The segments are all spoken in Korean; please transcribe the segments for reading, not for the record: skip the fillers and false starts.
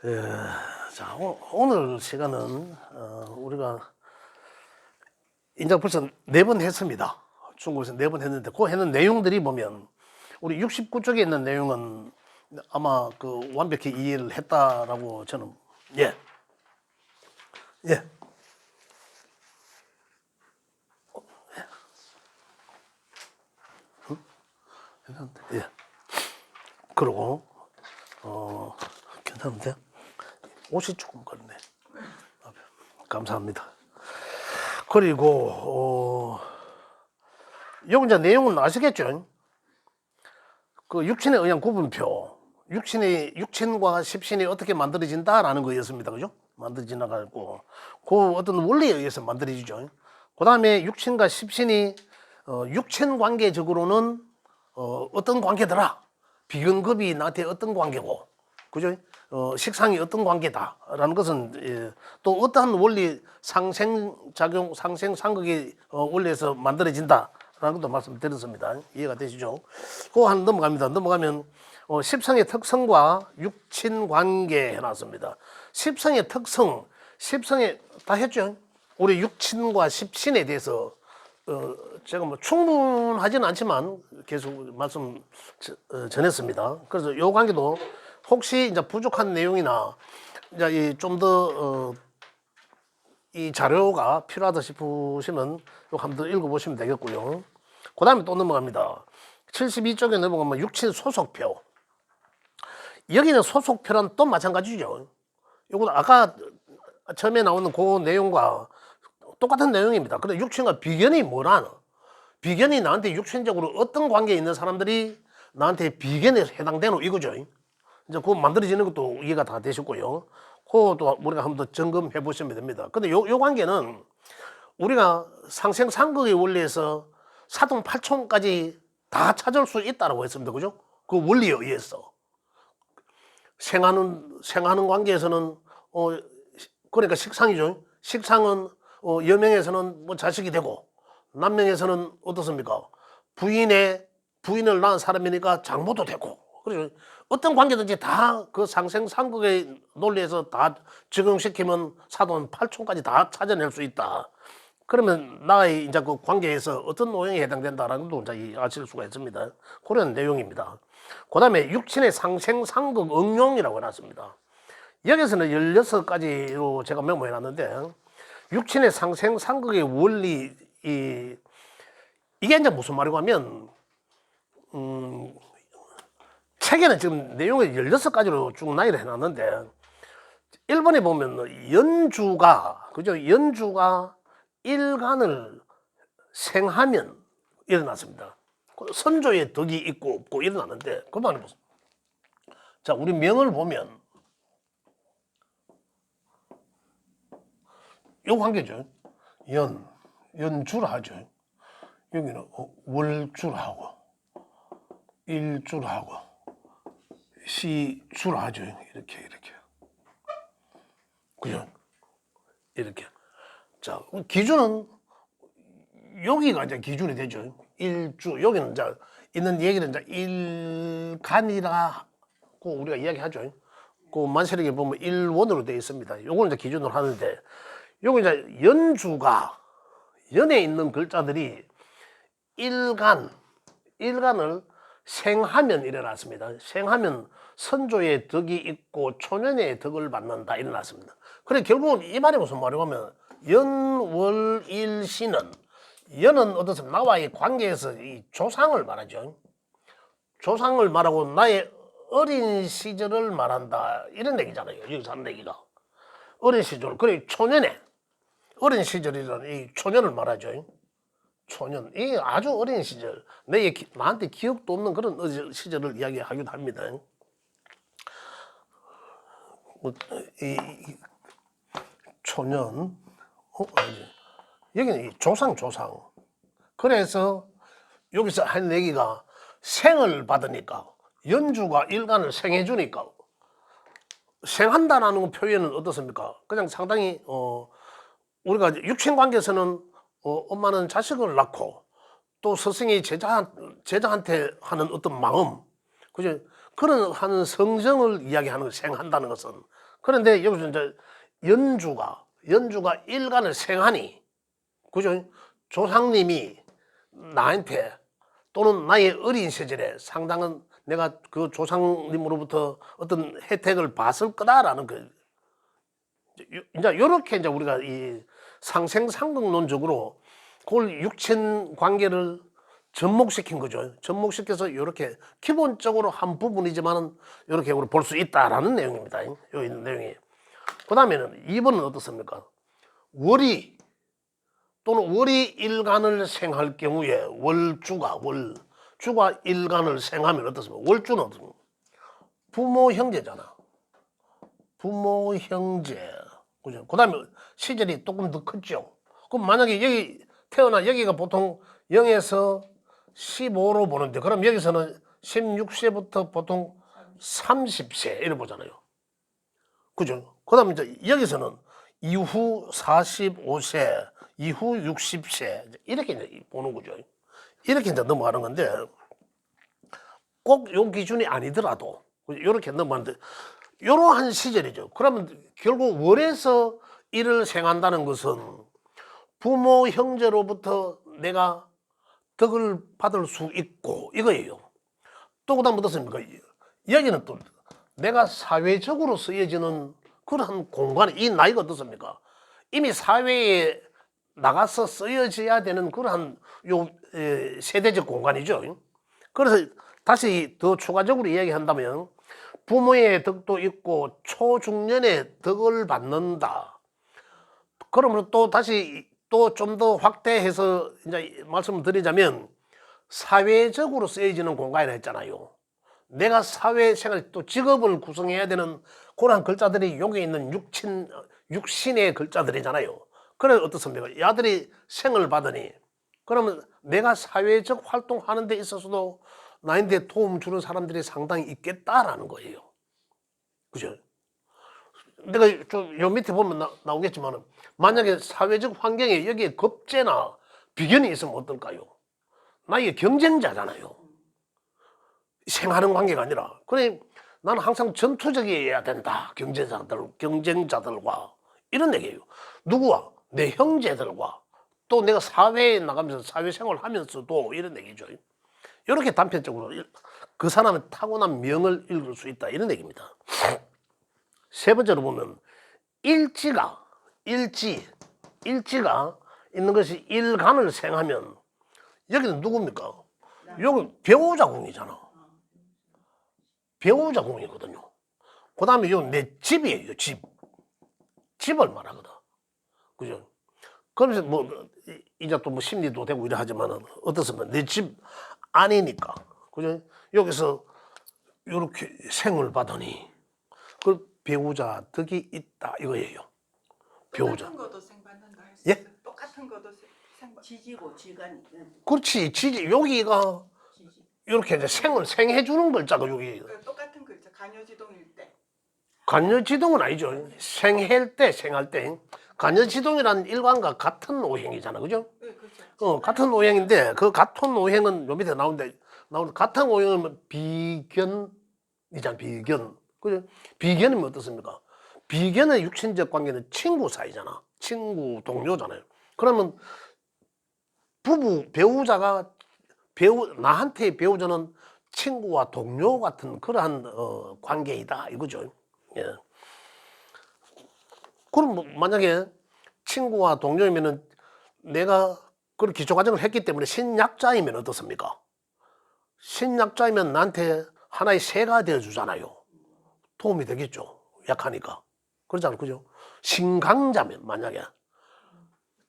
예, 자, 오늘 시간은 우리가 이제 벌써 4번 했습니다. 중국에서 4번 했는데 그 했는 내용들이 보면 우리 69쪽에 있는 내용은 아마 그 완벽히 이해를 했다라고 저는 예, 예, 괜찮은데 예. 그리고 괜찮은데 옷이 조금 그렇네. 감사합니다. 그리고 요거 이제 내용은 아시겠죠? 그 육신에 의한 구분표, 육신과 십신이 어떻게 만들어진다라는 거였습니다. 그죠? 만들어지나 가고 그 어떤 원리에 의해서 만들어지죠. 그 다음에 육신과 십신이 육신 관계적으로는 어떤 관계더라. 비근급이 나한테 어떤 관계고, 그죠? 식상이 어떤 관계다라는 것은 또 어떠한 원리 상생작용, 상생상극의 원리에서 만들어진다. 라는 것도 말씀드렸습니다. 이해가 되시죠? 그거 한 넘어갑니다. 넘어가면 십성의 특성과 육친 관계 해놨습니다. 십성의 특성, 십성의 다 했죠? 우리 육친과 십신에 대해서 제가 뭐 충분하지는 않지만 계속 말씀 전했습니다. 그래서 요 관계도 혹시 이제 부족한 내용이나 이제 좀 더 이 자료가 필요하다 싶으시면 요 한번 더 읽어보시면 되겠고요. 그 다음에 또 넘어갑니다. 72쪽에 넘어가면 육친 소속표. 여기는 소속표란 또 마찬가지죠. 요거 아까 처음에 나오는 그 내용과 똑같은 내용입니다. 근데 육친과 비견이 뭐라나? 비견이 나한테 육신적으로 어떤 관계에 있는 사람들이 나한테 비견에 해당되노 이거죠. 이제 그거 만들어지는 것도 이해가 다 되셨고요. 그것도 우리가 한번 더 점검해 보시면 됩니다. 근데 요 관계는 우리가 상생상극의 원리에서 사돈 팔촌까지 다 찾을 수 있다라고 했습니다. 그죠? 그 원리에 의해서. 생하는 관계에서는, 그러니까 식상이죠. 식상은, 여명에서는 뭐 자식이 되고, 남명에서는 어떻습니까? 부인을 낳은 사람이니까 장모도 되고. 그래서 어떤 관계든지 다 그 상생상극의 논리에서 다 적용시키면 사돈 팔촌까지 다 찾아낼 수 있다. 그러면 나의 이제 그 관계에서 어떤 노형에 해당된다라는 것도 이제 아실 수가 있습니다. 그런 내용입니다. 그 다음에 육친의 상생상극 응용이라고 해놨습니다. 여기서는 16가지로 제가 메모해 놨는데, 육친의 상생상극의 원리, 이게 이제 무슨 말이고 하면, 책에는 지금 내용을 16가지로 쭉 나열을 해놨는데, 1번에 보면 연주가, 그죠? 연주가 일간을 생하면 일어났습니다. 선조의 덕이 있고 없고 일어났는데, 그만 보세요. 자, 우리 명을 보면 요 관계죠. 연주라 하죠. 여기는 월주라고, 일주라고, 시주라 하죠. 이렇게. 그죠? 이렇게. 자, 기준은 여기가 이제 기준이 되죠. 일주. 여기는 이제 있는 얘기는 이제 일간이라고 우리가 이야기하죠. 그 만세력에 보면 일원으로 되어 있습니다. 요걸 이제 기준으로 하는데, 요거 이제 연주가 연에 있는 글자들이 일간을 생하면 일어났습니다. 생하면 선조의 덕이 있고 초년의 덕을 받는다 일어났습니다. 그래 결국은 이 말이 무슨 말이고 하면 연월일시는 연은 어떻습니까? 나와의 관계에서 이 조상을 말하죠. 조상을 말하고 나의 어린 시절을 말한다 이런 얘기잖아요. 여기서 하는 얘기가 어린 시절. 그래 초년에 어린 시절이라는 이 초년을 말하죠. 초년, 이 아주 어린 시절, 나한테 기억도 없는 그런 시절을 이야기하기도 합니다. 이 초년, 아니지. 여기는 이 조상. 그래서 여기서 한 얘기가 생을 받으니까 연주가 일간을 생해주니까 생한다라는 표현은 어떻습니까? 그냥 상당히 우리가 육신 관계에서는 엄마는 자식을 낳고 또 스승이 제자한테 하는 어떤 마음, 그죠? 그런 하는 성정을 이야기하는 걸 생한다는 것은 그런데 여기서 이제 연주가 일간을 생하니, 그죠? 조상님이 나한테 또는 나의 어린 시절에 상당한 내가 그 조상님으로부터 어떤 혜택을 받을 거다라는 그 이제 이렇게 이제 우리가 이 상생상극론적으로 그걸 육친 관계를 접목시킨 거죠. 접목시켜서 이렇게 기본적으로 한 부분이지만은 이렇게 우리 볼 수 있다라는 내용입니다. 요 내용이. 그 다음에는 2번은 어떻습니까? 월이 또는 월이 일간을 생할 경우에 주가 일간을 생하면 어떻습니까? 월주는 어떻습니까? 부모 형제잖아. 부모 형제. 그죠? 그 다음에 시절이 조금 더 컸죠. 그럼 만약에 여기 태어나 여기가 보통 0에서 15로 보는데, 그럼 여기서는 16세부터 보통 30세 이래 보잖아요. 그죠? 그 다음에 이제 여기서는 이후 45세, 이후 60세 이렇게 이제 보는 거죠. 이렇게 이제 넘어가는 건데, 꼭 요 기준이 아니더라도 이렇게 넘어가는데, 이러한 시절이죠. 그러면 결국 월에서 일을 생한다는 것은 부모 형제로부터 내가 덕을 받을 수 있고 이거예요. 또 그다음 어떻습니까? 여기는 또 내가 사회적으로 쓰여지는 그런 공간, 이 나이가 어떻습니까? 이미 사회에 나가서 쓰여져야 되는 그러한 세대적 공간이죠. 그래서 다시 더 추가적으로 이야기한다면 부모의 덕도 있고 초중년의 덕을 받는다. 그러면 또 다시 또 좀 더 확대해서 이제 말씀을 드리자면 사회적으로 쓰여지는 공간이라 했잖아요. 내가 사회생활 또 직업을 구성해야 되는 그런 글자들이 여기 있는 육신의 글자들이잖아요. 그래 어떻습니까? 이 아들이 생을 받으니 그러면 내가 사회적 활동하는 데 있어서도 나한테 도움 주는 사람들이 상당히 있겠다라는 거예요. 그죠? 내가 요 밑에 보면 나오겠지만 만약에 사회적 환경에 여기에 겁재나 비견이 있으면 어떨까요? 나의 경쟁자잖아요. 생하는 관계가 아니라. 그래 나는 항상 전투적이어야 된다. 경쟁자들과 이런 얘기예요. 누구와? 내 형제들과 또 내가 사회에 나가면서 사회생활을 하면서도 이런 얘기죠. 이렇게 단편적으로 그 사람의 타고난 명을 읽을 수 있다 이런 얘기입니다. 세 번째로 보면 일지가 있는 것이 일간을 생하면 여기는 누굽니까? 여기 배우자궁이잖아. 배우자궁이거든요. 그 다음에 요 내 집이에요. 집을 말하거든. 그죠? 그러면서 뭐 이제 또 뭐 심리도 되고 이래 하지만은 어떻습니까? 내 집 아니니까. 그죠? 여기서 이렇게 생을 받으니 그 배우자 덕이 있다 이거예요. 배우자. 똑같은 것도 생받는다 했어요. 예? 똑같은 것도 지지고 지간이. 그렇지. 여기가 지지. 이렇게 이제 생해 주는 글자가 여기. 똑같은 글자 간여지동일 때. 간여지동은 아니죠. 생할 때. 간여지동이란 일관과 같은 오행이잖아. 그죠? 네, 그렇죠. 같은 오행인데 그 같은 오행은 요 밑에 나오는데 같은 오행은 비견이잖아. 비견. 그죠? 비견이면 어떻습니까? 비견의 육신적 관계는 친구 사이잖아. 친구, 동료잖아요. 그러면 배우자가 나한테의 배우자는 친구와 동료 같은 그러한 관계이다 이거죠. 예. 그럼 뭐 만약에 친구와 동료이면은 내가 그런 기초 과정을 했기 때문에 신약자이면 어떻습니까? 신약자이면 나한테 하나의 새가 되어 주잖아요. 도움이 되겠죠. 약하니까. 그러잖아요. 그죠? 신강자면 만약에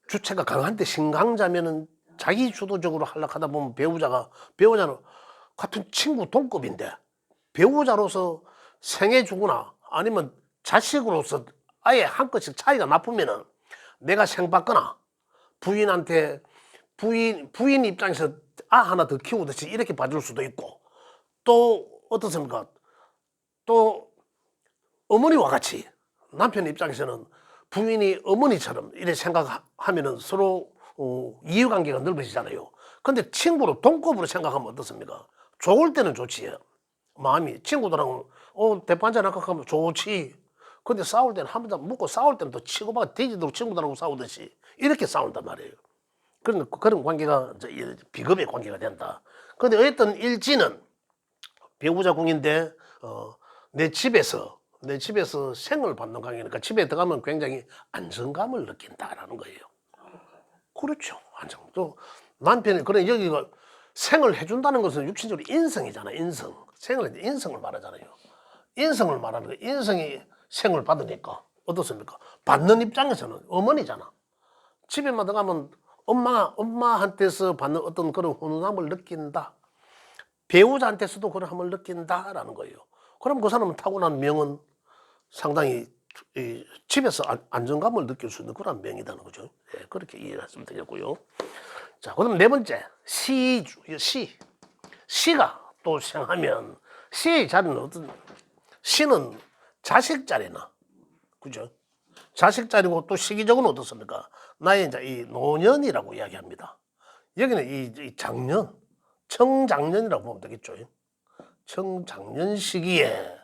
주체가 강한데 신강자면은 자기 주도적으로 하려고 하다 보면 배우자는 같은 친구 동급인데 배우자로서 생해 주거나 아니면 자식으로서 아예 한 끗씩 차이가 나쁘면은 내가 생받거나 부인한테 부인 입장에서 하나 더 키우듯이 이렇게 봐줄 수도 있고 또 어떻습니까? 또 어머니와 같이 남편 입장에서는 부인이 어머니처럼 이렇게 생각하면은 서로 이해관계가 넓어지잖아요. 근데 친구로 동급으로 생각하면 어떻습니까? 좋을 때는 좋지. 마음이 친구들하고 대판 한잔 할까 하면 좋지. 근데 싸울 때는 한 번 묻고 싸울 때는 또 치고받아 돼지도록 친구들하고 싸우듯이 이렇게 싸운단 말이에요. 그런 관계가 비겁의 관계가 된다. 근데 어쨌든 일지는 배우자 궁인데 내 집에서 생을 받는 관계니까 집에 들어가면 굉장히 안정감을 느낀다라는 거예요. 그렇죠. 안정. 또 남편이 그래 여기가 생을 해준다는 것은 육신적으로 인성이잖아. 인성. 생을 인성을 말하잖아요. 인성을 말하는 거. 인성이 생을 받으니까 어떻습니까? 받는 입장에서는 어머니잖아. 집에만 들어가면 엄마한테서 받는 어떤 그런 훈훈함을 느낀다. 배우자한테서도 그런 함을 느낀다라는 거예요. 그럼 그 사람은 타고난 명은 상당히 집에서 안정감을 느낄 수 있는 그런 명이라는 거죠. 예, 그렇게 이해하시면 되겠고요. 자, 그럼 네 번째 시가 또 생하면 시의 자리는 어떤 시는 자식 자리나 그죠? 자식 자리고 또 시기적으로 어떻습니까? 나의 이제 이 노년이라고 이야기합니다. 여기는 이 장년, 청장년이라고 보면 되겠죠. 청장년 시기에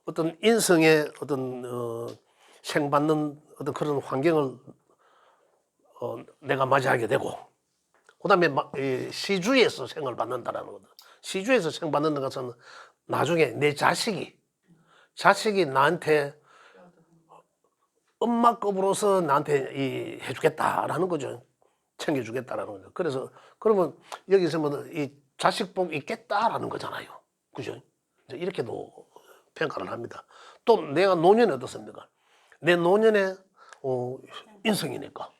어떤 인성의 어떤 생받는 어떤 그런 환경을 내가 맞이하게 되고, 그다음에 시주에서 생을 받는다라는 거다. 시주에서 생 받는 것은 나중에 내 자식이 나한테 엄마급으로서 나한테 해주겠다라는 거죠. 챙겨주겠다라는 거죠. 그래서 그러면 여기서 뭐 이 자식 복 있겠다라는 거잖아요. 그죠? 이렇게도 평가를 합니다. 또 내가 노년에 어떻습니까? 내 노년에 인성이니까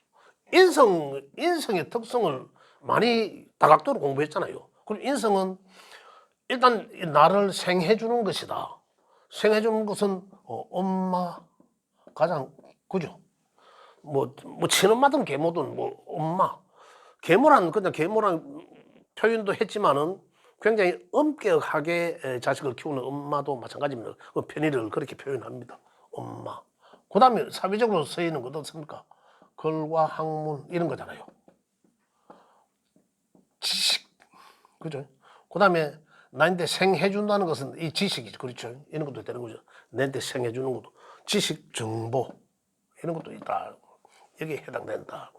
인성의 특성을 많이 다각도로 공부했잖아요. 그럼 인성은 일단 나를 생해주는 것이다. 생해주는 것은 엄마 가장 그죠? 뭐 친엄마든 계모든 뭐 엄마 계모란 그냥 계모란 표현도 했지만은 굉장히 엄격하게 자식을 키우는 엄마도 마찬가지입니다. 그 편의를 그렇게 표현합니다. 엄마. 그다음에 사회적으로 쓰이는 것 어떻습니까? 글과 학문 이런 거잖아요. 지식 그죠? 그다음에 나한테 생해준다는 것은 이 지식이죠. 그렇죠? 이런 것도 되는 거죠. 나한테 생해주는 것도 지식 정보 이런 것도 있다. 여기에 해당된다.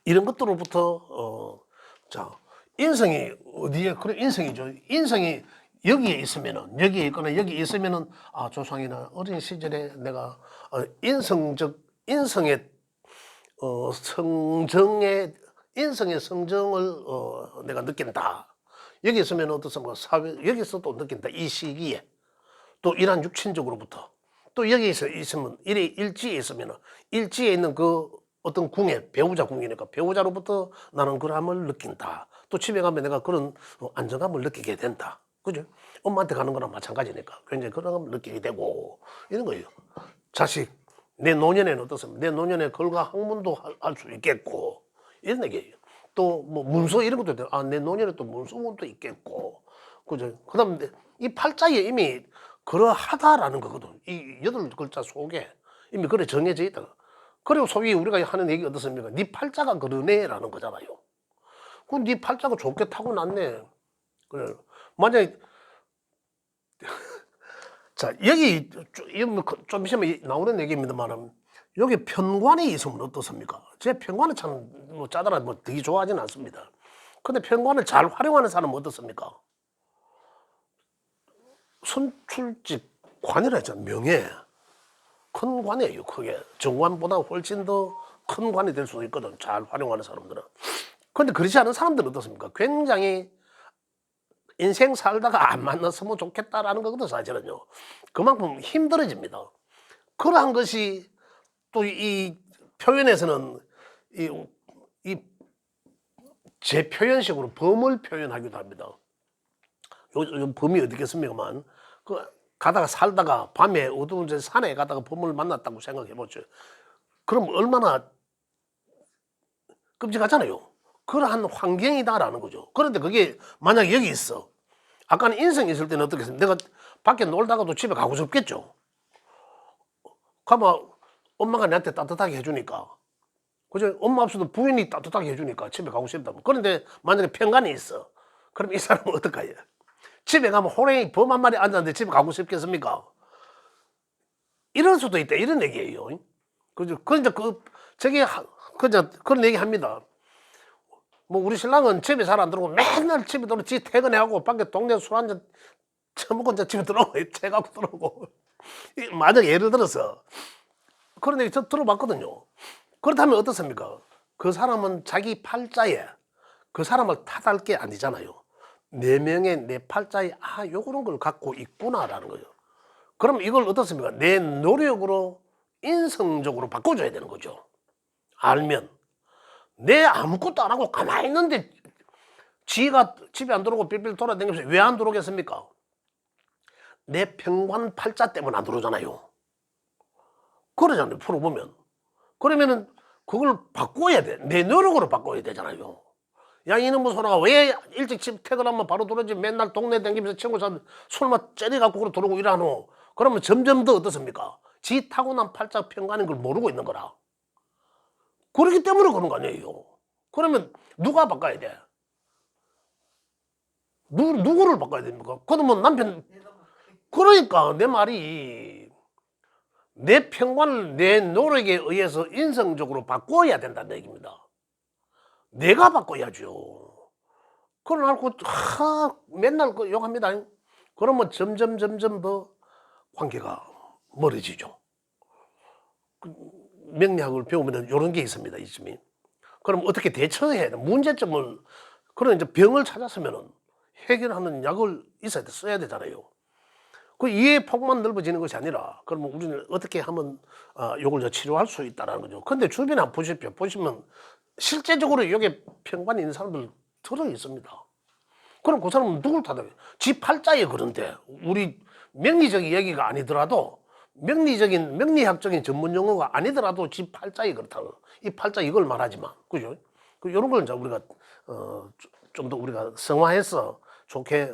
이런 것들로부터 자 인성이 어디에 그래 인성이죠. 인성이 여기에 있으면은 여기에 있거나 여기 있으면은 조상이나 어린 시절에 내가 인성의 성정을 내가 느낀다. 여기 있으면 어떻습니까? 여기서 또 느낀다. 이 시기에 또 이러한 육신적으로부터 또 여기서 있으면 일지에 있으면 일지에 있는 그 어떤 궁에 배우자 궁이니까 배우자로부터 나는 그함을 느낀다. 또 집에 가면 내가 그런 안정감을 느끼게 된다. 그죠? 엄마한테 가는 거랑 마찬가지니까 굉장히 그런 감을 느끼게 되고 이런 거예요. 자식 내 노년에는 어떻습니까? 내 노년에 글과 학문도 할 수 있겠고 이런 얘기예요. 또 뭐 문서 이런 것도 있대요. 내 노년에 또 문서문도 있겠고 그죠? 그다음 이 팔자에 이미 그러하다라는 거거든. 이 8글자 속에 이미 그래 정해져 있다. 그리고 소위 우리가 하는 얘기 어떻습니까? 네 팔자가 그러네라는 거잖아요. 그럼 네 팔자가 좋게 타고났네. 그래. 만약에 자 여기 좀 있으면 나오는 얘기입니다만 여기 편관이 있으면 어떻습니까? 제 편관은 참 짜다라 되게 좋아하지는 않습니다. 근데 편관을 잘 활용하는 사람은 어떻습니까? 선출직 관이라 했잖아요. 명예. 큰 관이에요. 크게. 정관보다 훨씬 더 큰 관이 될 수도 있거든. 잘 활용하는 사람들은. 근데 그렇지 않은 사람들은 어떻습니까? 굉장히 인생 살다가 안 만났으면 좋겠다라는 거거든, 사실은요. 그만큼 힘들어집니다. 그러한 것이 또 이 표현에서는 제 표현식으로 범을 표현하기도 합니다. 요 범이 어디겠습니까만 가다가 살다가 밤에 어두운 데 산에 가다가 범을 만났다고 생각해 보죠. 그럼 얼마나 끔찍하잖아요. 그러한 환경이다라는 거죠. 그런데 그게 만약에 여기 있어. 아까는 인성이 있을 때는 어떻게 했습니까? 내가 밖에 놀다가도 집에 가고 싶겠죠. 가면 엄마가 나한테 따뜻하게 해주니까. 그죠? 엄마 없어도 부인이 따뜻하게 해주니까 집에 가고 싶다면. 그런데 만약에 편간이 있어. 그럼 이 사람은 어떡해요? 집에 가면 호랭이 범 한 마리 앉았는데 집에 가고 싶겠습니까? 이럴 수도 있다 이런 얘기예요. 그죠? 그런 얘기 합니다. 뭐 우리 신랑은 집에 잘 안 들어오고 맨날 집에 들어오고 지 퇴근해하고 밖에 동네 술 한잔 처먹고 이제 집에 들어오고 채 갖고 들어오고 만약 예를 들어서 그런 얘기 저 들어봤거든요. 그렇다면 어떻습니까? 그 사람은 자기 팔자에 그 사람을 탓할 게 아니잖아요. 내 명에 내 팔자에 요런 걸 갖고 있구나라는 거예요. 그럼 이걸 어떻습니까? 내 노력으로 인성적으로 바꿔줘야 되는 거죠. 알면 내 아무것도 안 하고 가만히 있는데 지가 집에 안 들어오고 빌빌 돌아다니면서 왜 안 들어오겠습니까? 내 평관 팔자 때문에 안 들어오잖아요. 그러잖아요. 풀어보면. 그러면은 그걸 바꿔야 돼. 내 노력으로 바꿔야 되잖아요. 야 이놈의 소나가 왜 일찍 집 퇴근하면 바로 들어오지 맨날 동네 다니면서 친구들 술만 째려갖고 그러 들어오고 이러노. 그러면 점점 더 어떻습니까? 지 타고난 팔자 평관인 걸 모르고 있는 거라. 그렇기 때문에 그런 거 아니에요. 그러면 누가 바꿔야 돼? 누구를 바꿔야 됩니까? 그러면 남편, 그러니까 내 말이 내 평관을 내 노력에 의해서 인성적으로 바꿔야 된다는 얘기입니다. 내가 바꿔야죠. 그걸 알고 맨날 그 욕합니다. 그러면 점점 더 관계가 멀어지죠. 명리학을 배우면 이런 게 있습니다. 이쯤이. 그럼 어떻게 대처해야 돼? 문제점을 그런 이제 병을 찾았으면 해결하는 약을 있어야 돼, 써야 되잖아요. 그 이해 폭만 넓어지는 것이 아니라 그러면 우리는 어떻게 하면 이걸 치료할 수 있다는 거죠. 근데 주변에 한번 보십시오. 보시면 실제적으로 여기 평관이 있는 사람들 들어 있습니다. 그럼 그 사람은 누굴 탓해요? 지 팔자에 그런데 우리 명리적인 얘기가 아니더라도 명리학적인 전문 용어가 아니더라도 지 팔자에 그렇다고. 이 팔자 이걸 말하지만 그죠? 이런 걸 이제 우리가 좀 더 우리가 성화해서 좋게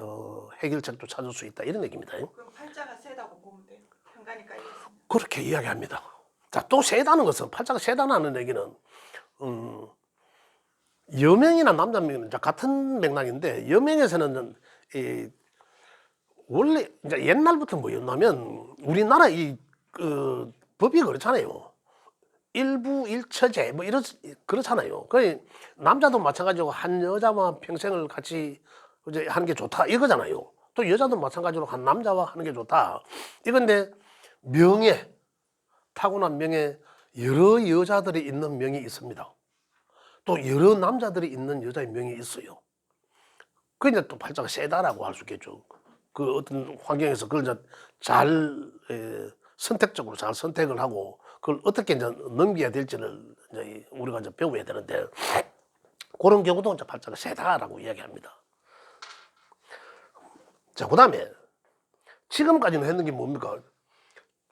해결책도 찾을 수 있다 이런 얘기입니다. 그럼 팔자가 세다고 보면 돼요. 평관이 깔려있으면. 그렇게 이야기합니다. 자, 또 세다는 것은 팔자가 세다는 얘기는 여명이나 남자명은 같은 맥락인데 여명에서는 원래 이제 옛날부터 뭐였냐면 우리나라 법이 그렇잖아요. 일부 일처제 뭐 그렇잖아요. 그 남자도 마찬가지로 한 여자와 평생을 같이 이제 하는 게 좋다 이거잖아요. 또 여자도 마찬가지로 한 남자와 하는 게 좋다 이건데 명예 타고난 명예 여러 여자들이 있는 명이 있습니다. 또 여러 남자들이 있는 여자의 명이 있어요. 그 이제 또 팔자가 세다라고 할 수 있겠죠. 그 어떤 환경에서 그걸 이제 잘 선택적으로 잘 선택을 하고 그걸 어떻게 이제 넘겨야 될지를 이제 우리가 이제 배워야 되는데 그런 경우도 이제 팔자가 세다라고 이야기합니다. 자, 그다음에 지금까지는 했는 게 뭡니까?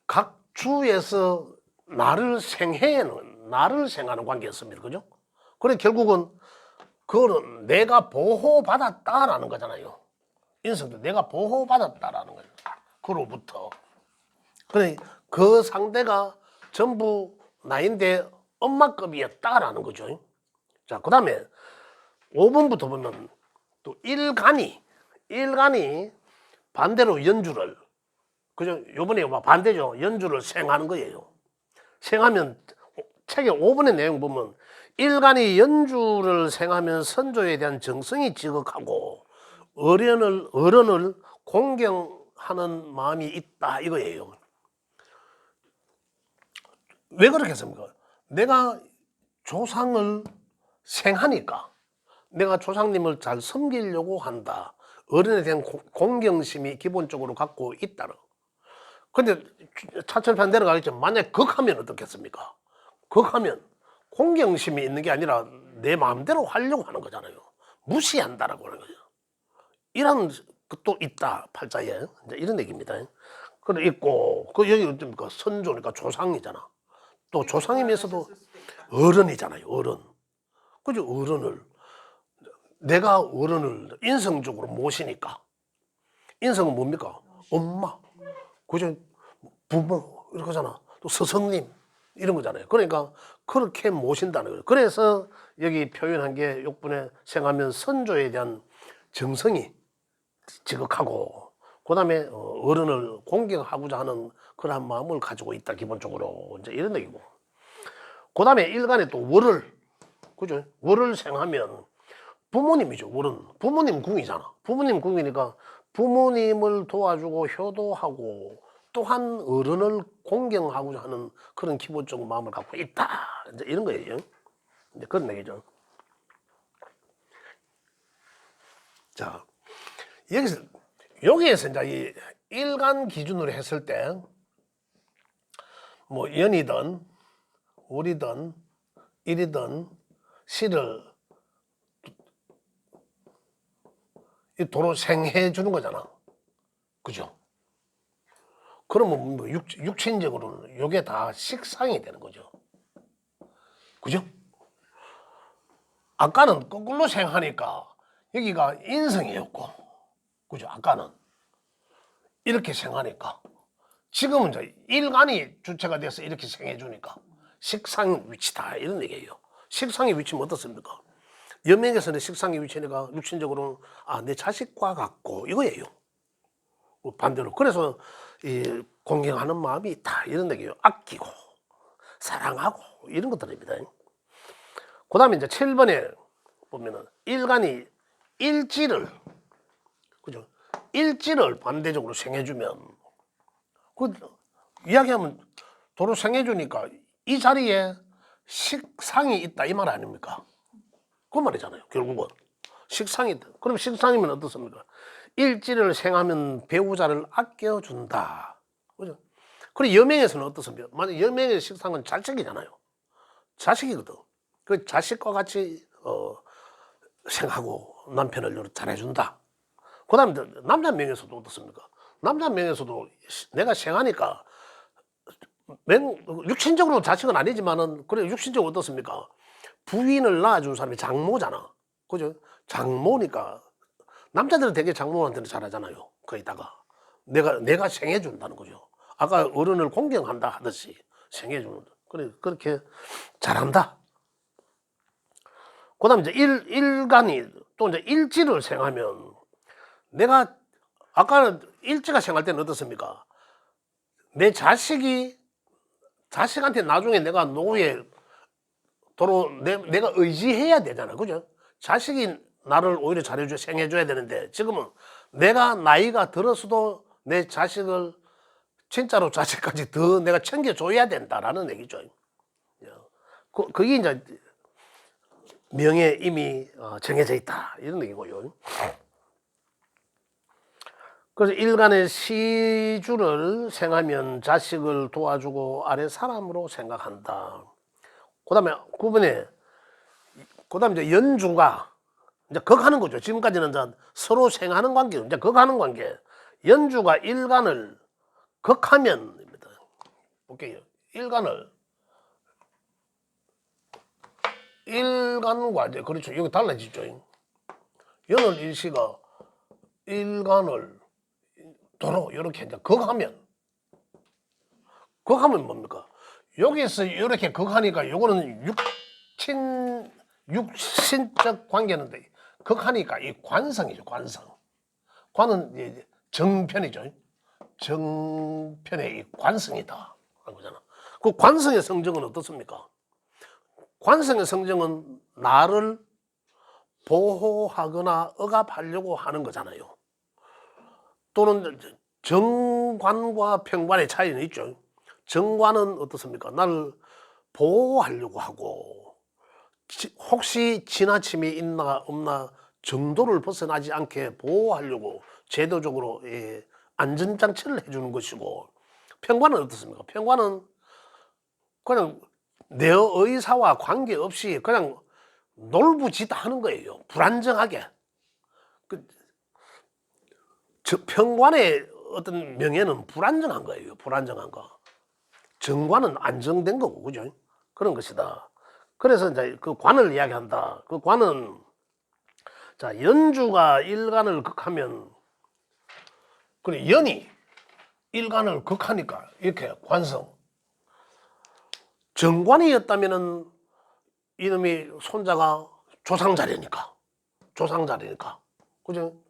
각 주에서 나를 생하는 관계였습니다. 그죠? 그래 결국은 그거는 내가 보호받았다라는 거잖아요. 인성도 내가 보호받았다라는 거예요. 그로부터. 그래 그 상대가 전부 나인데 엄마급이었다라는 거죠. 자, 그다음에 5번부터 보면 또 일간이 반대로 연주를 그죠? 요번에 반대죠. 연주를 생하는 거예요. 생하면 책의 5번의 내용 보면 일간이 연주를 생하면 선조에 대한 정성이 지극하고 어른을 공경하는 마음이 있다 이거예요. 왜 그렇겠습니까? 내가 조상을 생하니까 내가 조상님을 잘 섬기려고 한다. 어른에 대한 공경심이 기본적으로 갖고 있다는. 근데 차츰 내려가겠죠. 만약 극하면 어떻겠습니까? 극하면 공경심이 있는 게 아니라 내 마음대로 하려고 하는 거잖아요. 무시한다라고 하는 거죠. 이런 것도 있다 팔자에 이제 이런 얘기입니다. 그래 있고 그 여기 뭡니까 선조니까 조상이잖아. 또 조상이면서도 어른이잖아요. 어른. 그죠? 내가 어른을 인성적으로 모시니까 인성은 뭡니까? 엄마. 그죠? 부모 이렇게 하잖아. 또 스승님 이런 거잖아요. 그러니까 그렇게 모신다는 거예요. 그래서 여기 표현한 게 욕분에 생하면 선조에 대한 정성이 지극하고 그다음에 어른을 공경하고자 하는 그러한 마음을 가지고 있다 기본적으로 이제 이런 얘기고. 그다음에 일간에 또 월을 그죠? 월을 생하면 부모님이죠. 월은 부모님 궁이잖아. 부모님 궁이니까 부모님을 도와주고 효도하고 또한 어른을 공경하고자 하는 그런 기본적 마음을 갖고 있다. 이제 이런 거예요. 이제 그런 얘기죠. 자, 여기에서 이제 이 일간 기준으로 했을 때, 뭐 연이든 월이든 일이든 시를 도로 생해 주는 거잖아. 그죠? 그러면 뭐 육신적으로는 이게 다 식상이 되는 거죠. 그죠? 아까는 거꾸로 생하니까 여기가 인성이었고, 그죠? 아까는 이렇게 생하니까 지금은 이제 일간이 주체가 돼서 이렇게 생해 주니까 식상 위치다 이런 얘기예요. 식상의 위치는 어떻습니까? 여명에서는 식상의 위치니까 육신적으로는 내 자식과 같고 이거예요. 반대로 그래서 이 공경하는 마음이 있다 이런 얘기예요. 아끼고 사랑하고 이런 것들입니다. 그 다음에 이제 7번에 보면은 일간이 일지를 그죠? 일지를 반대적으로 생해주면 그 이야기하면 도로 생해주니까 이 자리에 식상이 있다 이 말 아닙니까? 그 말이잖아요. 결국은 식상이 있다. 그럼 식상이면 어떻습니까? 일지를 생하면 배우자를 아껴준다. 그죠? 그리고 여명에서는 어떻습니까? 만약 여명의 식상은 자식이잖아요. 자식이거든. 그 자식과 같이 생하고 남편을 잘해준다. 그 다음에 남자 명에서도 어떻습니까? 남자 명에서도 내가 생하니까 육신적으로 자식은 아니지만은 그래 육신적으로 어떻습니까? 부인을 낳아준 사람이 장모잖아. 그죠? 장모니까 남자들은 되게 장모한테는 잘하잖아요. 거기다가 내가 생해준다는 거죠. 아까 어른을 공경한다 하듯이 생해주는. 그래 그렇게 잘한다. 그다음 이제 일간이 또 이제 일지를 생하면 내가 아까는 일지가 생할 때는 어떻습니까? 내 자식한테 나중에 내가 노후에 도로 내가 의지해야 되잖아. 그죠? 자식이 나를 오히려 잘해줘, 생해줘야 되는데 지금은 내가 나이가 들어서도 내 자식을 진짜로 자식까지 더 내가 챙겨줘야 된다라는 얘기죠. 그게 이제 명예 이미 정해져 있다. 이런 얘기고요. 그래서 일간의 시주를 생하면 자식을 도와주고 아래 사람으로 생각한다. 그다음에 9번에 그다음에 이제 연주가 이제 극하는 거죠. 지금까지는 이제 서로 생하는 관계, 이제 극하는 관계. 연주가 일간을 극하면입니다. 볼게요. 일간과 이제 그렇죠. 여기 달라지죠. 연을 일시가 일간을 도로 이렇게 이제 극하면 뭡니까? 여기서 이렇게 극하니까 요거는 육신적 관계인데 극하니까 이 관성이죠. 관은 이제 정편이죠. 정편의 이 관성이다 하는 거잖아. 그 관성의 성정은 어떻습니까? 관성의 성정은 나를 보호하거나 억압하려고 하는 거잖아요. 또는 정관과 평관의 차이는 있죠. 정관은 어떻습니까? 나를 보호하려고 하고 혹시 지나침이 있나 없나 정도를 벗어나지 않게 보호하려고 제도적으로 안전장치를 해주는 것이고, 평관은 어떻습니까? 평관은 그냥 내 의사와 관계없이 그냥 놀부짓하는 거예요. 불안정하게. 평관의 어떤 명예는 불안정한 거예요. 불안정한 거. 정관은 안정된 거고, 그죠? 그런 것이다. 그래서 이제 그 관을 이야기한다. 그 관은 자, 연주가 일간을 극하면 그래 연이 일간을 극하니까 이렇게 관성. 정관이었다면은 이놈이 손자가 조상자리니까. 그죠?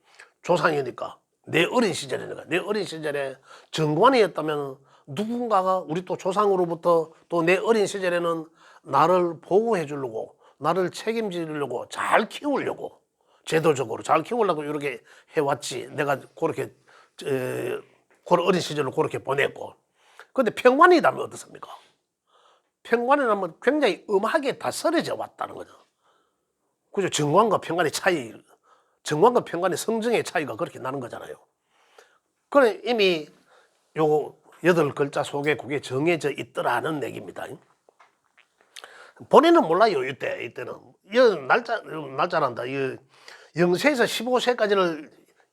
조상이니까. 내 어린 시절이니까. 내 어린 시절에 정관이었다면 누군가가 우리 또 조상으로부터 또 내 어린 시절에는 나를 보호해 주려고 나를 책임지려고 잘 키우려고 제도적으로 잘 키우려고 이렇게 해왔지. 내가 그렇게 그런 어린 시절을 그렇게 보냈고. 근데 평관이라면 어떻습니까? 평관이라면 굉장히 음하게 다스려져 왔다는 거죠. 그죠? 정관과 평관의 차이, 정관과 평관의 성정의 차이가 그렇게 나는 거잖아요. 그래 이미 요 8글자 속에 그게 정해져 있더라는 얘기입니다. 본인은 몰라요. 이때는 날짜란다. 영세에서 15세까지를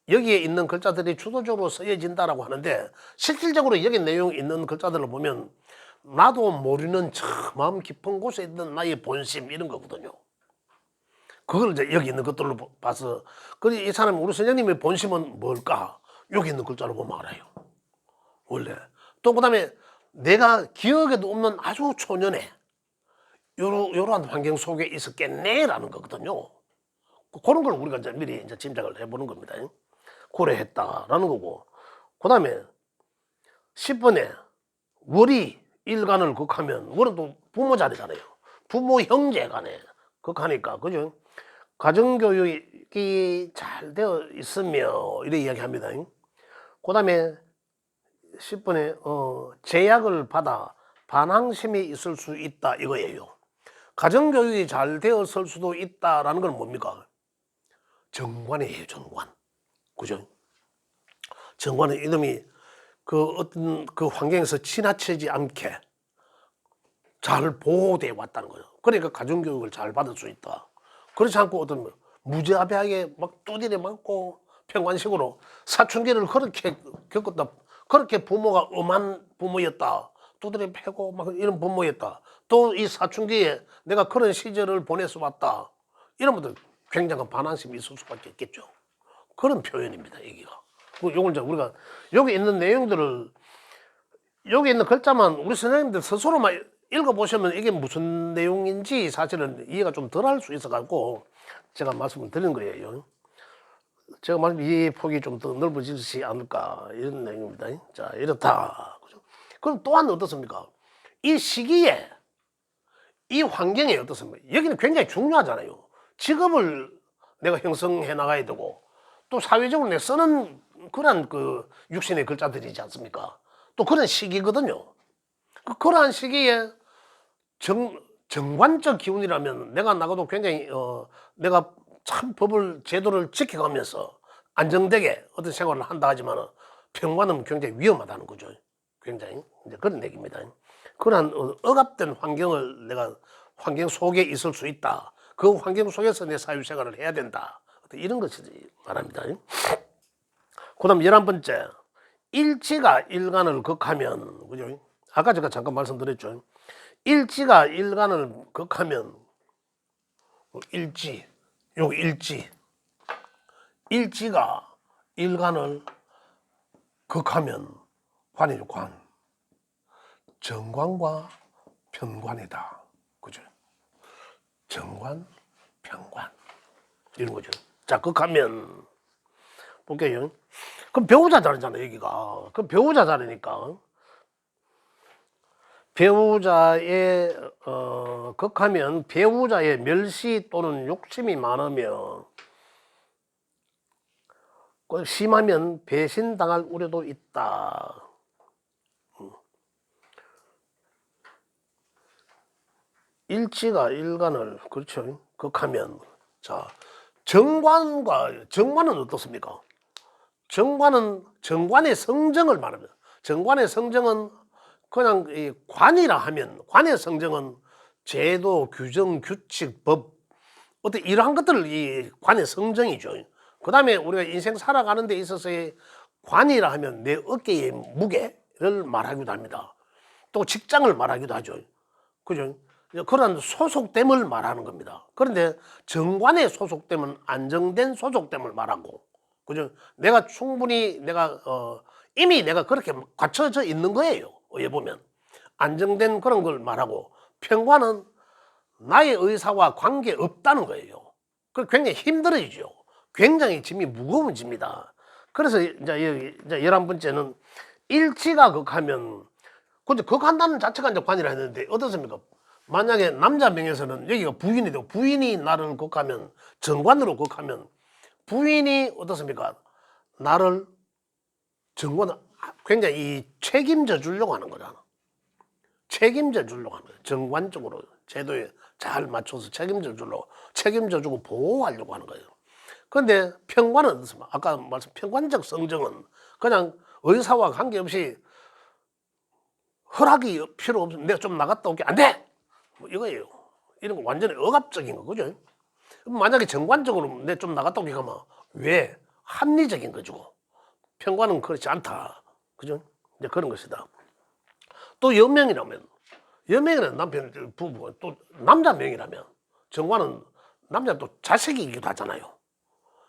여기에 있는 글자들이 주도적으로 쓰여진다라고 하는데 실질적으로 여기 내용 있는 글자들을 보면 나도 모르는 저 마음 깊은 곳에 있는 나의 본심 이런 거거든요. 그걸 이제 여기 있는 것들로 봐서 그래 이 사람 우리 선생님의 본심은 뭘까? 여기 있는 글자로 보면 알아요. 원래 또 그다음에 내가 기억에도 없는 아주 초년에 요러한 환경 속에 있었겠네라는 거거든요. 그런 걸 우리가 이제 미리 이제 짐작을 해보는 겁니다. 고려했다라는 거고. 그다음에 10번에 월이 일간을 극하면 월은 또 부모 자리잖아요. 부모 형제 간에 극하니까 그죠? 가정교육이 잘 되어 있으며 이렇게 이야기합니다. 그다음에 10번에 제약을 받아 반항심이 있을 수 있다 이거예요. 가정교육이 잘 되었을 수도 있다라는 건 뭡니까? 정관이에요. 정관. 그죠? 정관은 이놈이 그 어떤 그 환경에서 지나치지 않게 잘 보호되어 왔다는 거예요. 그러니까 가정교육을 잘 받을 수 있다. 그렇지 않고 어떤 무자비하게 막 두드려 맞고 평관식으로 사춘기를 그렇게 겪었다. 그렇게 부모가 엄한 부모였다. 두드려 패고 막 이런 부모였다. 또 이 사춘기에 내가 그런 시절을 보내서 왔다. 이런 분들 굉장한 반항심이 있을 수밖에 없겠죠. 그런 표현입니다. 여기가. 요걸 이제 우리가 여기 있는 내용들을 여기 있는 글자만 우리 선생님들 스스로만 읽어보시면 이게 무슨 내용인지 사실은 이해가 좀 덜 할 수 있어갖고 제가 말씀을 드린 거예요. 제가 말씀 이해 폭이 좀 더 넓어지지 않을까 이런 내용입니다. 자 이렇다. 그럼 또한 어떻습니까? 이 시기에 이 환경이 어떻습니까? 여기는 굉장히 중요하잖아요. 직업을 내가 형성해 나가야 되고 또 사회적으로 내가 쓰는 그런 그 육신의 글자들이지 않습니까? 또 그런 시기거든요. 그러한 시기에 정관적 기운이라면 내가 나가도 굉장히 내가 참 법을 제도를 지켜가면서 안정되게 어떤 생활을 한다 하지만 평관은 굉장히 위험하다는 거죠. 굉장히 이제 그런 얘기입니다. 그러한 억압된 환경을 내가 환경 속에 있을 수 있다. 그 환경 속에서 내 사회생활을 해야 된다. 이런 것이 말합니다. 그 다음 11번째 일지가 일간을 극하면 그죠? 아까 제가 잠깐 말씀드렸죠. 일지가 일간을 극하면 일지 요 일지가 일간을 극하면 관이죠. 관 정관과 편관이다. 그죠? 정관 편관 이런 거죠. 자 극하면 볼게요. 그럼 배우자 자리잖아요. 여기가 그럼 배우자 자리니까 배우자의 극하면 배우자의 멸시 또는 욕심이 많으며 심하면 배신당할 우려도 있다. 일지가 일간을 그렇죠. 극하면 자 정관은 어떻습니까? 정관의 성정을 말합니다. 정관의 성정은 그냥 이 관이라 하면 관의 성정은 제도, 규정, 규칙, 법 어떤 이러한 것들을 이 관의 성정이죠. 그 다음에 우리가 인생 살아가는 데 있어서의 관이라 하면 내 어깨의 무게를 말하기도 합니다. 또 직장을 말하기도 하죠. 그죠? 그런 소속됨을 말하는 겁니다. 그런데 정관에 소속됨은 안정된 소속됨을 말하고, 그죠? 내가 충분히 이미 내가 그렇게 갖춰져 있는 거예요. 어에 보면 안정된 그런 걸 말하고, 평관은 나의 의사와 관계 없다는 거예요. 그 굉장히 힘들어지죠. 굉장히 짐이 무거워집니다. 그래서 이제 여기 이제 11번째는 일지가 극하면, 근데 극한다는 자체가 이제 관이라 했는데 어떻습니까? 만약에 남자 명에서는 여기가 부인이 되고 부인이 나를 극하면, 정관으로 극하면 부인이 어떻습니까? 나를 정관, 굉장히 이 책임져 주려고 하는 거잖아. 책임져 주려고 하는 거예요. 정관적으로 제도에 잘 맞춰서 책임져 주려고, 책임져 주고 보호하려고 하는 거예요. 그런데 편관은 어떻습니까? 아까 말씀 편관적 성정은 그냥 의사와 관계없이 허락이 필요 없으면 내가 좀 나갔다 올게, 안 돼! 뭐 이거예요. 이런 거 완전히 억압적인 거, 그죠? 만약에 정관적으로 내 좀 나갔다 오게 하면 왜? 합리적인 거죠. 편관은 그렇지 않다. 그죠? 이제 그런 것이다. 또 여명이라면, 여명이라는 남편, 부부, 또 남자 명이라면, 정관은 남자 또 자식이기도 하잖아요.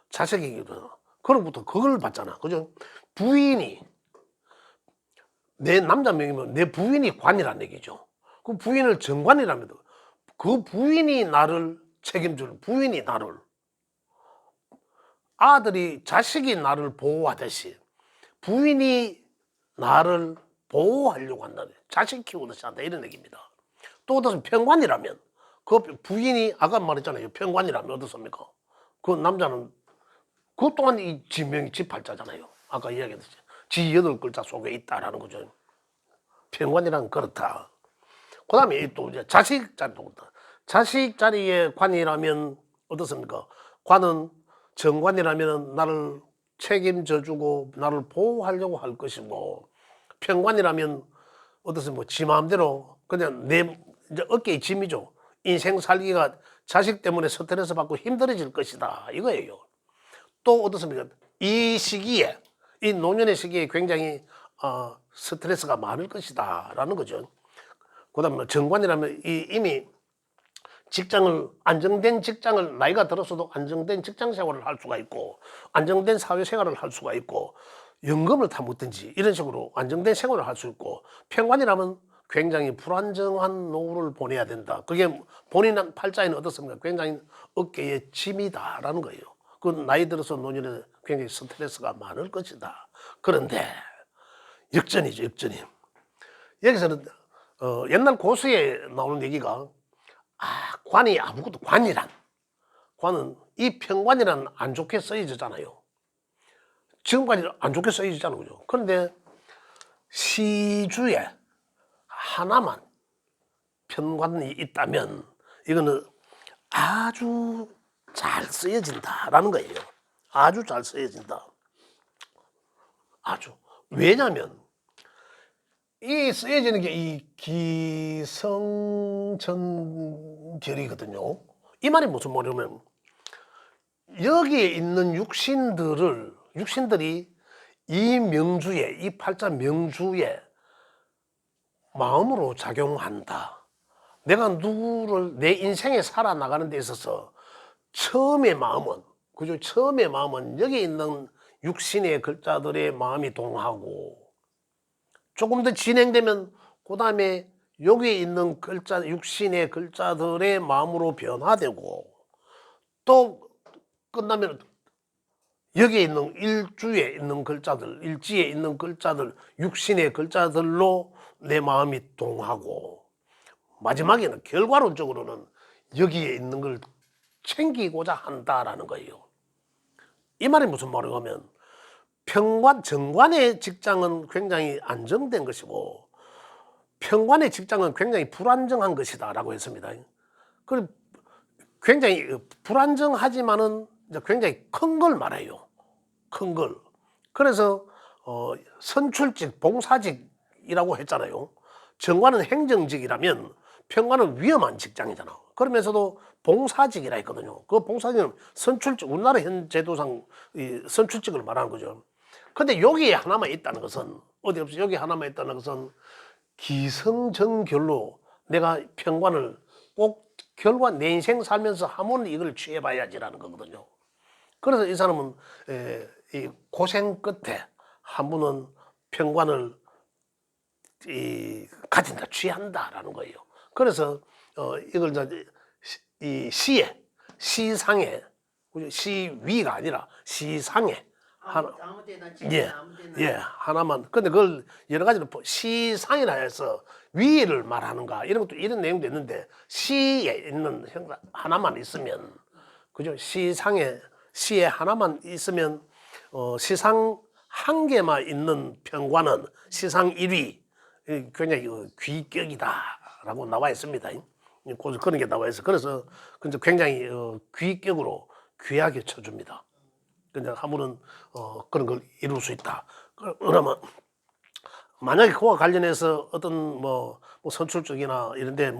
자식이기도 하잖아. 그로부터 그걸 받잖아. 그죠? 부인이, 내 남자 명이면 내 부인이 관이라는 얘기죠. 그 부인을 정관이라면 그 부인이 나를 책임줄, 부인이 나를, 아들이 자식이 나를 보호하듯이 부인이 나를 보호하려고 한다. 자식 키우듯이 한다. 이런 얘기입니다. 또 어떻습니까? 편관이라면, 그 부인이 아까 말했잖아요. 편관이라면 어떻습니까? 그 남자는 그것 또한 이 지명이 지 팔자잖아요. 아까 이야기했듯이 지 8글자 속에 있다라는 거죠. 편관이란 그렇다. 그 다음에 또 이제 자식 자리도 그렇다. 자식 자리에 관이라면 어떻습니까? 관은 정관이라면 나를 책임져 주고 나를 보호하려고 할 것이고, 편관이라면 어떻습니까? 지 마음대로 그냥 내 이제 어깨의 짐이죠. 인생 살기가 자식 때문에 스트레스 받고 힘들어질 것이다. 이거예요. 또 어떻습니까? 이 시기에, 이 노년의 시기에 굉장히 스트레스가 많을 것이다 라는 거죠. 그 다음에 정관이라면 이미 직장을, 안정된 직장을, 나이가 들어서도 안정된 직장 생활을 할 수가 있고, 안정된 사회 생활을 할 수가 있고, 연금을 다 묻든지 이런 식으로 안정된 생활을 할 수 있고, 편관이라면 굉장히 불안정한 노후를 보내야 된다. 그게 본인 팔자에는 어떻습니까? 굉장히 어깨에 짐이다라는 거예요. 그 나이 들어서 노년에 굉장히 스트레스가 많을 것이다. 그런데 역전이죠, 역전이. 여기서는 옛날 고수에 나오는 얘기가, 관이 아무것도, 관은 이 편관이란 안 좋게 쓰여지잖아요. 지금까지 안 좋게 쓰여지잖아요. 그죠? 그런데 시주에 하나만 편관이 있다면 이거는 아주 잘 쓰여진다라는 거예요. 아주 잘 쓰여진다. 아주. 왜냐하면 이 쓰여지는 게 이 기성전결이거든요. 이 말이 무슨 말이냐면 여기에 있는 육신들이 이 명주에, 이 팔자 명주에 마음으로 작용한다. 내가 누구를 내 인생에 살아나가는 데 있어서 처음의 마음은, 그죠? 처음의 마음은 여기 있는 육신의 글자들의 마음이 동하고, 조금 더 진행되면 그 다음에 여기에 있는 글자, 육신의 글자들의 마음으로 변화되고, 또 끝나면 여기에 있는 일주에 있는 글자들, 일지에 있는 글자들, 육신의 글자들로 내 마음이 동하고, 마지막에는 결과론적으로는 여기에 있는 걸 챙기고자 한다라는 거예요. 이 말이 무슨 말이냐고 하면, 정관의 직장은 굉장히 안정된 것이고 편관의 직장은 굉장히 불안정한 것이다 라고 했습니다. 그리고 굉장히 불안정하지만은 굉장히 큰 걸 말해요. 큰 걸. 그래서 선출직, 봉사직이라고 했잖아요. 정관은 행정직이라면 편관은 위험한 직장이잖아. 그러면서도 봉사직이라 했거든요. 그 봉사직은 선출직, 우리나라 현 제도상 이 선출직을 말하는 거죠. 근데 여기에 하나만 있다는 것은, 어디 없이 여기 하나만 있다는 것은 기성정결로 내가 편관을 꼭 결과 내 인생 살면서 한 번은 이걸 취해봐야지라는 거거든요. 그래서 이 사람은 이 고생 끝에 한 번은 편관을 가진다, 취한다라는 거예요. 그래서 이걸 이 시에, 시상에, 시위가 아니라 시상에 아무 데나 지금 예, 아무 데나. 예, 하나만. 근데 그걸 여러 가지로 시상이라 해서 위를 말하는가 이런 것도 이런 내용도 있는데 시에 있는 형사 하나만 있으면 그죠? 시에 하나만 있으면 시상 한 개만 있는 평관은 시상 1위 굉장히 귀격이다라고 나와 있습니다. 그런 게 나와 있어. 그래서 굉장히 귀격으로 귀하게 쳐줍니다. 그냥 하면은 그런 걸 이룰 수 있다. 그러면 만약에 그와 관련해서 어떤 뭐 선출적이나 이런데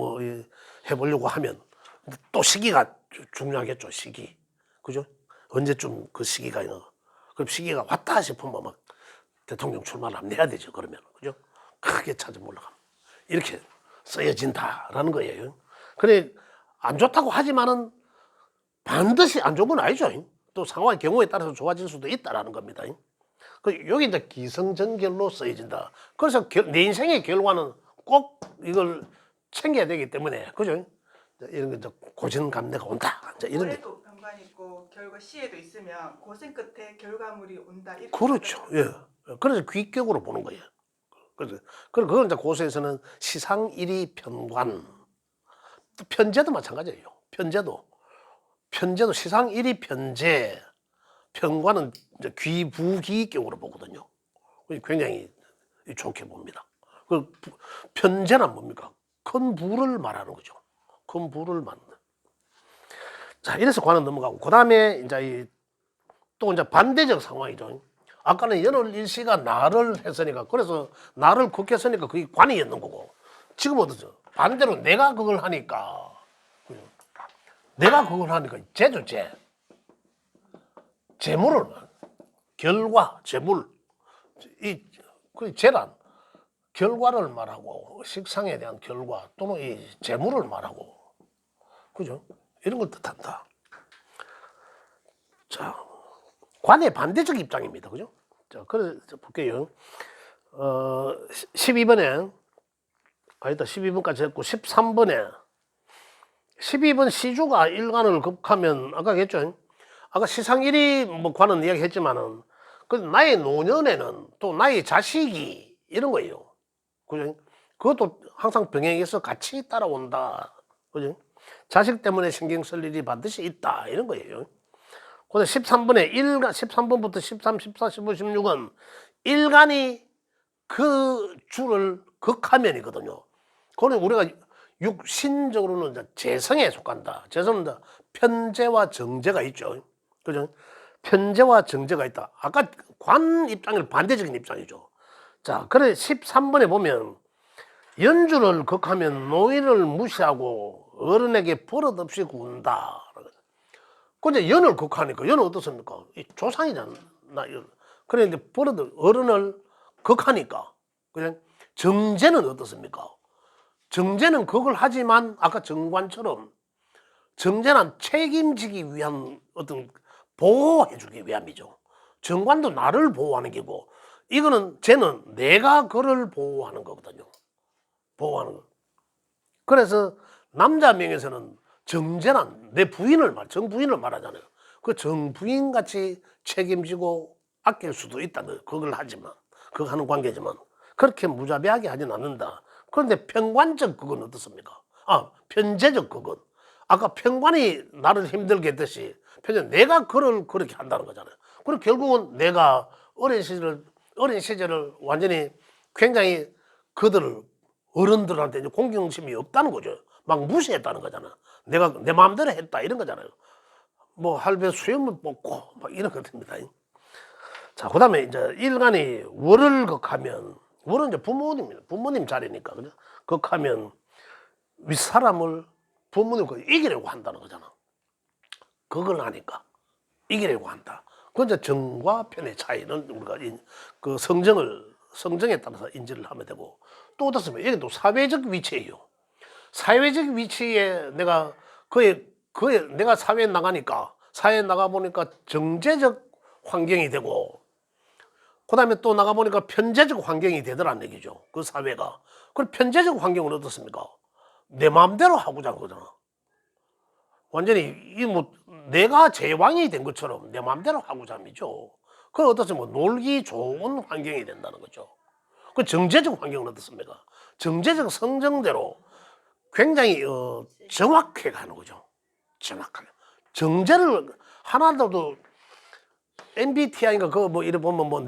해보려고 하면 또 시기가 중요하겠죠. 시기, 그죠? 언제쯤 그 시기가 그럼 시기가 왔다 싶으면 막 대통령 출마를 하면 해야 되죠. 그러면 그죠? 크게 찾아 올라가면 이렇게 쓰여진다라는 거예요. 그래 안 좋다고 하지만은 반드시 안 좋은 건 아니죠. 또 상황 경우에 따라서 좋아질 수도 있다라는 겁니다. 여기 이제 기승전결로 쓰여진다. 그래서 내 인생의 결과는 꼭 이걸 챙겨야 되기 때문에 그죠? 이런 게 이제 고진감래가 온다. 이제 이런 게 올해도 병관 있고 결과 시에도 있으면 고생 끝에 결과물이 온다. 이렇게 그렇죠. 예. 그래서 귀격으로 보는 거예요. 그래서 그걸 이제 고서에서는 시상 1위 편관. 편제도 마찬가지예요. 편제도 시상 1위 편제. 편관은 이제 귀부귀격으로 보거든요. 굉장히 좋게 봅니다. 그 편제는 뭡니까? 큰 부를 말하는 거죠. 큰 부를 말하는. 자, 이래서 관은 넘어가고 그 다음에 또 이제 반대적 상황이죠. 아까는 연월 일시가 나를 했으니까 그래서 나를 극했으니까 그게 관이었는 거고 지금 어떠죠? 반대로 내가 그걸 하니까 재죠. 재물을 결과 재물 그 재란 결과를 말하고 식상에 대한 결과 또는 이 재물을 말하고 그죠? 이런 걸 뜻한다. 자, 관의 반대적 입장입니다. 그죠? 자, 그래서 볼게요. 12번에 아니다. 12번까지 했고 13번에 12번 시주가 일간을 급하면 아까 했죠. 아까 시상일이 관은 이야기했지만은 그 나의 노년에는 또 나의 자식이 이런 거예요. 그죠? 그것도 항상 병행해서 같이 따라온다. 그죠? 자식 때문에 신경 쓸 일이 반드시 있다. 이런 거예요. 그래서 13번에 13번부터 13, 14, 15, 16은 일간이 그 주를 극하면이거든요. 그거는 우리가 육신적으로는 이제 재성에 속한다. 재성은 이제 편재와 정재가 있죠. 그죠? 편재와 정재가 있다. 아까 관 입장은 반대적인 입장이죠. 자, 그래 13번에 보면 연주를 극하면 노인을 무시하고 어른에게 버릇없이 군다. 근데 연을 극하니까 연은 어떻습니까? 이 조상이잖아. 그런데 버릇 어른을 극하니까 그냥 정제는 어떻습니까? 정제는 그걸 하지만 아까 정관처럼 정제는 책임지기 위한 어떤 보호해주기 위함이죠. 정관도 나를 보호하는 게고 이거는 쟤는 내가 그를 보호하는 거거든요. 보호하는 거. 그래서 남자 명에서는 정제는 내 정부인을 말하잖아요. 그 정부인 같이 책임지고 아낄 수도 있다. 그걸 하지만 그거 하는 관계지만 그렇게 무자비하게 하진 않는다. 그런데 편관적 그건 어떻습니까? 편제적 그건 아까 편관이 나를 힘들게 했듯이 내가 그를 그렇게 한다는 거잖아요. 그럼 결국은 내가 어린 시절을 완전히 굉장히 그들을 어른들한테 이제 공경심이 없다는 거죠. 막 무시했다는 거잖아. 내가 내 마음대로 했다 이런 거잖아요. 뭐 할배 수염을 뽑고 막 이런 것입니다. 자, 그다음에 이제 일간이 월을 극하면 월은 이제 부모님 자리니까 그죠? 극하면 윗사람을 부모님을 이기려고 한다는 거잖아. 그걸 하니까 이기려고 한다. 그 이제 정과 편의 차이는 우리가 그 성정에 따라서 인지를 하면 되고 또 어떻습니까? 이게 또 사회적 위치예요. 사회적 위치에 내가 내가 사회에 나가니까 사회에 나가 보니까 정제적 환경이 되고 그다음에 또 나가 보니까 편제적 환경이 되더란 얘기죠. 그 사회가. 그럼 편제적 환경은 어떻습니까? 내 마음대로 하고자 하는 거잖아. 완전히 내가 제왕이 된 것처럼 내 마음대로 하고자 함이죠. 그 어떻습니까? 놀기 좋은 환경이 된다는 거죠. 그 정제적 환경은 어떻습니까? 정제적 성정대로 굉장히 정확하게 가는 거죠. 정확하게. 정제를 하나라도 MBTI인가 그거 뭐 이래 보면 뭐